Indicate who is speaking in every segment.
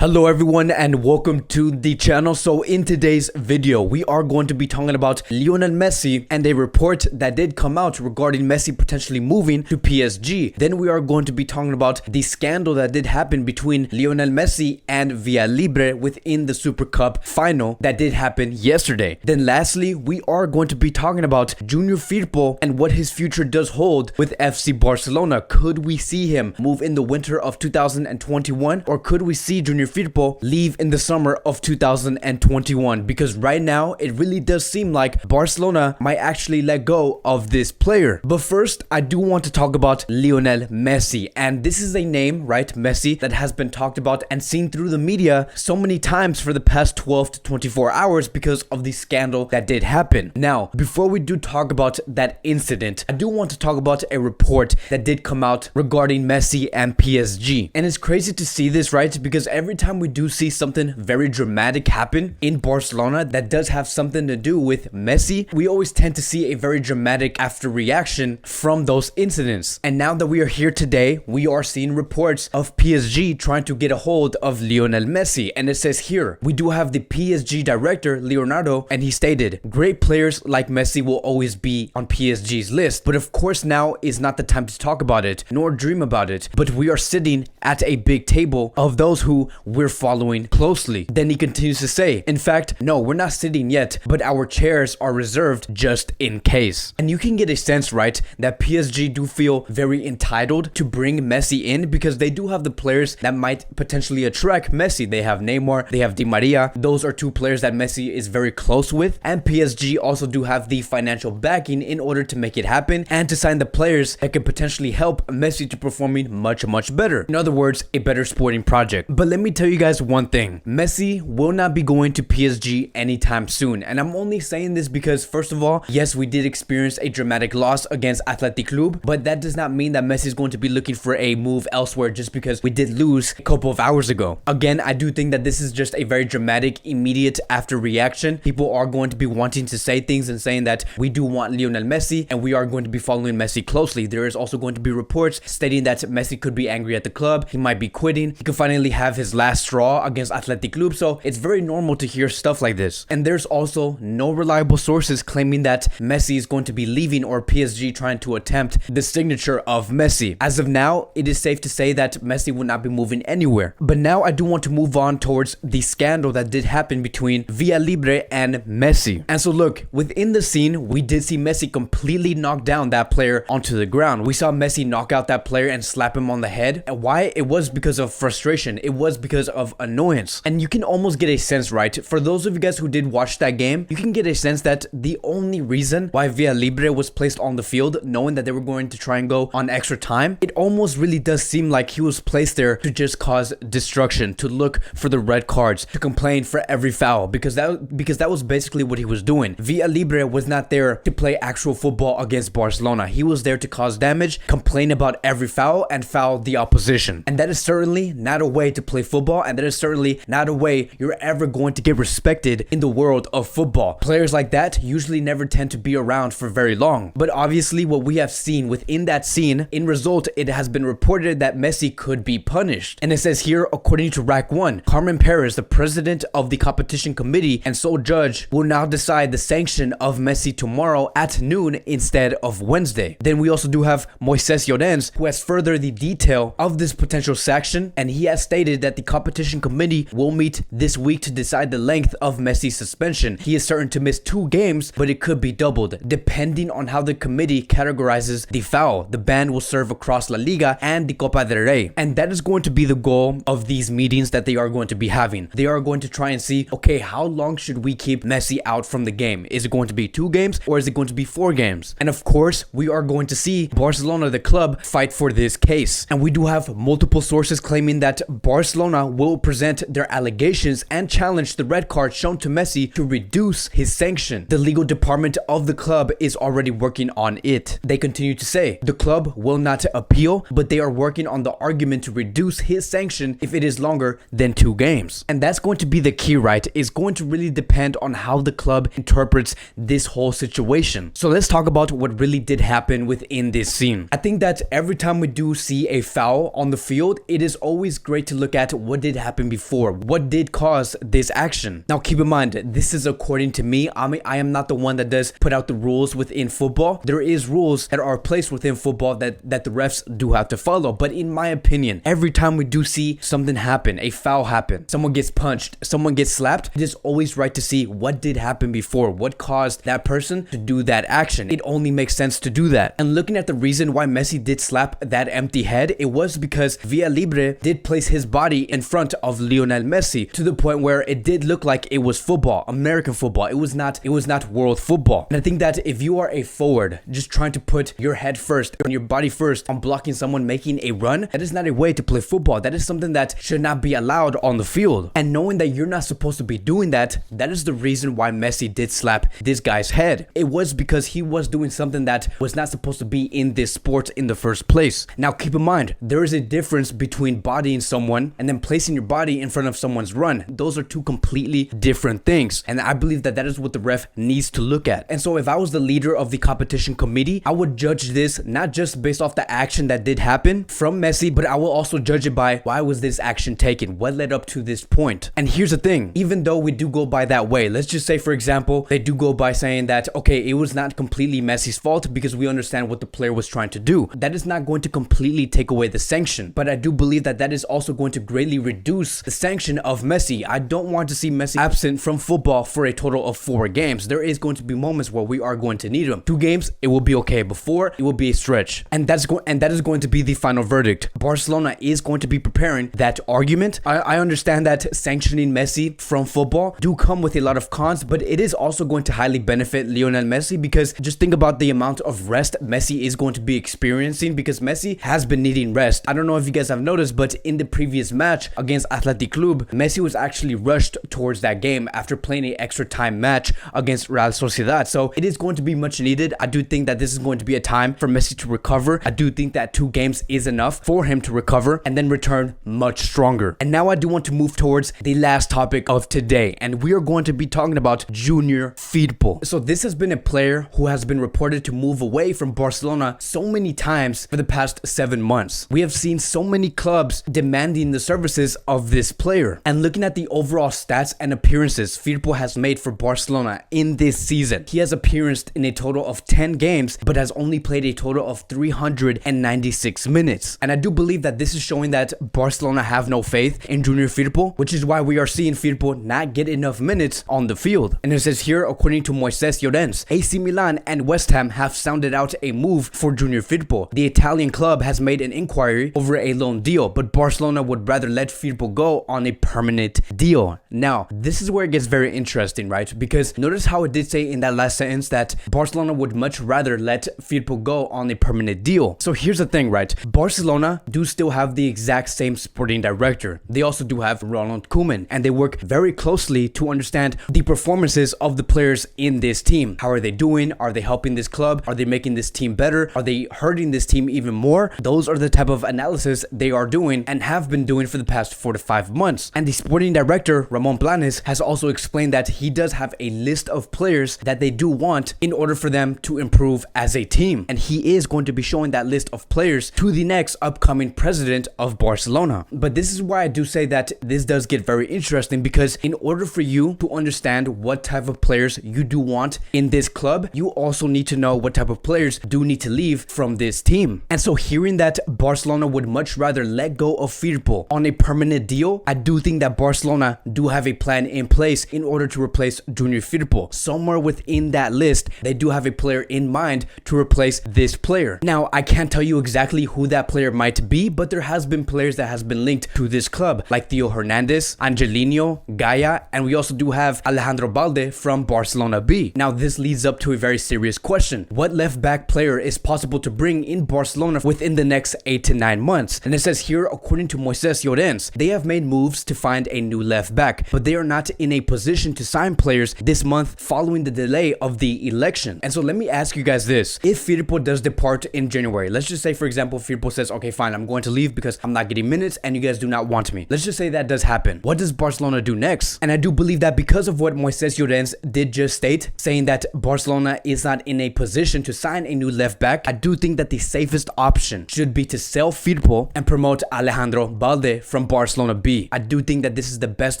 Speaker 1: Hello everyone and welcome to the channel. So in today's video we are going to be talking about Lionel Messi and a report that did come out regarding Messi potentially moving to PSG. Then we are going to be talking about the scandal that did happen between Lionel Messi and Villalibre within the Super Cup final that did happen yesterday. Then lastly we are going to be talking about Junior Firpo and what his future does hold with FC Barcelona. Could we see him move in the winter of 2021, or could we see Junior Firpo leave in the summer of 2021? Because right now it really does seem like Barcelona might actually let go of this player. But first I do want to talk about Lionel Messi, and this is a name, right, Messi, that has been talked about and seen through the media so many times for the past 12 to 24 hours because of the scandal that did happen. Now before we do talk about that incident, I do want to talk about a report that did come out regarding Messi and PSG. And it's crazy to see this, right? Because every time we do see something very dramatic happen in Barcelona that does have something to do with Messi, we always tend to see a very dramatic after reaction from those incidents. And now that we are here today, we are seeing reports of PSG trying to get a hold of Lionel Messi. And it says here, we do have the PSG director, Leonardo, and he stated, great players like Messi will always be on PSG's list. But of course now is not the time to talk about it, nor dream about it. But we are sitting at a big table of those who we're following closely. Then he continues to say, in fact, no, we're not sitting yet, but our chairs are reserved just in case. And you can get a sense, right, that PSG do feel very entitled to bring Messi in because they do have the players that might potentially attract Messi. They have Neymar, they have Di Maria. Those are two players that Messi is very close with. And PSG also do have the financial backing in order to make it happen and to sign the players that could potentially help Messi to performing much better. In other words, a better sporting project. But let me tell you guys one thing. Messi will not be going to PSG anytime soon. And I'm only saying this because, first of all, yes, we did experience a dramatic loss against Athletic Club, but that does not mean that Messi is going to be looking for a move elsewhere just because we did lose a couple of hours ago. Again, I do think that this is just a very dramatic, immediate after reaction. People are going to be wanting to say things and saying that we do want Lionel Messi and we are going to be following Messi closely. There is also going to be reports stating that Messi could be angry at the club. He might be quitting. He could finally have his last straw against Athletic Club. So it's very normal to hear stuff like this. And there's also no reliable sources claiming that Messi is going to be leaving or PSG trying to attempt the signature of Messi. As of now, it is safe to say that Messi will not be moving anywhere. But now I do want to move on towards the scandal that did happen between Villalibre and Messi. And so look, within the scene, we did see Messi completely knock down that player onto the ground. We saw Messi knock out that player and slap him on the head. And why? It was because of frustration. It was because of annoyance. And you can almost get a sense, right? For those of you guys who did watch that game, you can get a sense that the only reason why Villalibre was placed on the field, knowing that they were going to try and go on extra time, it almost really does seem like he was placed there to just cause destruction, to look for the red cards, to complain for every foul, because that was basically what he was doing. Villalibre was not there to play actual football against Barcelona. He was there to cause damage, complain about every foul, and foul the opposition. And that is certainly not a way to play football, and that is certainly not a way you're ever going to get respected in the world of football. Players like that usually never tend to be around for very long. But obviously what we have seen within that scene, in result, it has been reported that Messi could be punished. And it says here, according to Rack 1, Carmen Perez, the president of the competition committee and sole judge, will now decide the sanction of Messi tomorrow at noon instead of Wednesday. Then we also do have Moises Llorens, who has furthered the detail of this potential sanction, and he has stated that the competition committee will meet this week to decide the length of Messi's suspension. He is certain to miss 2 games, but it could be doubled depending on how the committee categorizes the foul. The ban will serve across La Liga and the Copa del Rey, and that is going to be the goal of these meetings that they are going to be having. They are going to try and see, okay, how long should we keep Messi out from the game? Is it going to be 2 games or is it going to be 4 games? And of course, we are going to see Barcelona, the club, fight for this case. And we do have multiple sources claiming that Barcelona will present their allegations and challenge the red card shown to Messi to reduce his sanction. The legal department of the club is already working on it. They continue to say the club will not appeal, but they are working on the argument to reduce his sanction if it is longer than 2 games. And that's going to be the key, right? It's going to really depend on how the club interprets this whole situation. So let's talk about what really did happen within this scene. I think that every time we do see a foul on the field, it is always great to look at what did happen before, what did cause this action. Now keep in mind, this is according to me. I am not the one that does put out the rules within football. There is rules that are placed within football that the refs do have to follow. But in my opinion, every time we do see something happen, a foul happen, someone gets punched, someone gets slapped, it is always right to see what did happen before, what caused that person to do that action. It only makes sense to do that. And looking at the reason why Messi did slap that empty head, it was because Villa Libre did place his body in front of Lionel Messi to the point where it did look like it was football, American football. It was not world football. And I think that if you are a forward just trying to put your head first and your body first on blocking someone making a run, that is not a way to play football. That is something that should not be allowed on the field. And knowing that you're not supposed to be doing that, that is the reason why Messi did slap this guy's head. It was because he was doing something that was not supposed to be in this sport in the first place. Now keep in mind, there is a difference between bodying someone and then placing your body in front of someone's run. Those are two completely different things. And I believe that that is what the ref needs to look at. And so if I was the leader of the competition committee, I would judge this not just based off the action that did happen from Messi, but I will also judge it by why was this action taken? What led up to this point? And here's the thing, even though we do go by that way, let's just say, for example, they do go by saying that, okay, it was not completely Messi's fault because we understand what the player was trying to do. That is not going to completely take away the sanction, but I do believe that that is also going to greatly reduce the sanction of Messi. I don't want to see Messi absent from football for a total of 4 games. There is going to be moments where we are going to need him. 2 games, it will be okay. Before, it will be a stretch. And that is going to be the final verdict. Barcelona is going to be preparing that argument. I understand that sanctioning Messi from football do come with a lot of cons, but it is also going to highly benefit Lionel Messi because just think about the amount of rest Messi is going to be experiencing because Messi has been needing rest. I don't know if you guys have noticed, but in the previous match against Athletic Club, Messi was actually rushed towards that game after playing an extra time match against Real Sociedad. So it is going to be much needed. I do think that this is going to be a time for Messi to recover. I do think that 2 games is enough for him to recover and then return much stronger. And now I do want to move towards the last topic of today, and we are going to be talking about Junior Firpo. So this has been a player who has been reported to move away from Barcelona so many times for the past 7 months. We have seen so many clubs demanding the services of this player. And looking at the overall stats and appearances Firpo has made for Barcelona in this season, he has appeared in a total of 10 games, but has only played a total of 396 minutes. And I do believe that this is showing that Barcelona have no faith in Junior Firpo, which is why we are seeing Firpo not get enough minutes on the field. And it says here, according to Moisés Llorens, AC Milan and West Ham have sounded out a move for Junior Firpo. The Italian club has made an inquiry over a loan deal, but Barcelona would rather let Firpo go on a permanent deal. Now, this is where it gets very interesting, right? Because notice how it did say in that last sentence that Barcelona would much rather let Firpo go on a permanent deal. So here's the thing, right? Barcelona do still have the exact same sporting director. They also do have Ronald Koeman, and they work very closely to understand the performances of the players in this team. How are they doing? Are they helping this club? Are they making this team better? Are they hurting this team even more? Those are the type of analysis they are doing and have been doing for the past 4 to 5 months. And the sporting director, Ramon Planes, has also explained that he does have a list of players that they do want in order for them to improve as a team. And he is going to be showing that list of players to the next upcoming president of Barcelona. But this is why I do say that this does get very interesting, because in order for you to understand what type of players you do want in this club, you also need to know what type of players do need to leave from this team. And so hearing that Barcelona would much rather let go of Firpo on a permanent deal, I do think that Barcelona do have a plan in place in order to replace Junior Firpo. Somewhere within that list, they do have a player in mind to replace this player. Now, I can't tell you exactly who that player might be, but there has been players that has been linked to this club, like Theo Hernandez, Angelino, Gaia, and we also do have Alejandro Balde from Barcelona B. Now, this leads up to a very serious question. What left back player is possible to bring in Barcelona within the next 8 to 9 months? And it says here, according to Moisés Llorens, they have made moves to find a new left back, but they are not in a position to sign players this month following the delay of the election. And so let me ask you guys this. If Firpo does depart in January, let's just say, for example, Firpo says, okay, fine, I'm going to leave because I'm not getting minutes and you guys do not want me. Let's just say that does happen. What does Barcelona do next? And I do believe that because of what Moisés Llorens did just state, saying that Barcelona is not in a position to sign a new left back, I do think that the safest option should be to sell Firpo Firpo and promote Alejandro Balde from Barcelona B. I do think that this is the best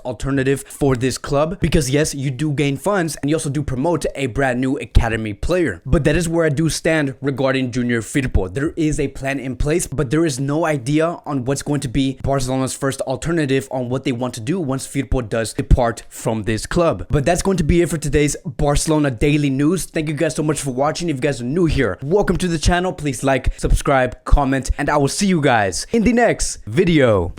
Speaker 1: alternative for this club because yes, you do gain funds and you also do promote a brand new academy player. But that is where I do stand regarding Junior Firpo. There is a plan in place, but there is no idea on what's going to be Barcelona's first alternative on what they want to do once Firpo does depart from this club. But that's going to be it for today's Barcelona Daily News. Thank you guys so much for watching. If you guys are new here, welcome to the channel. Please like, subscribe, comment, and I will see you guys in the next video.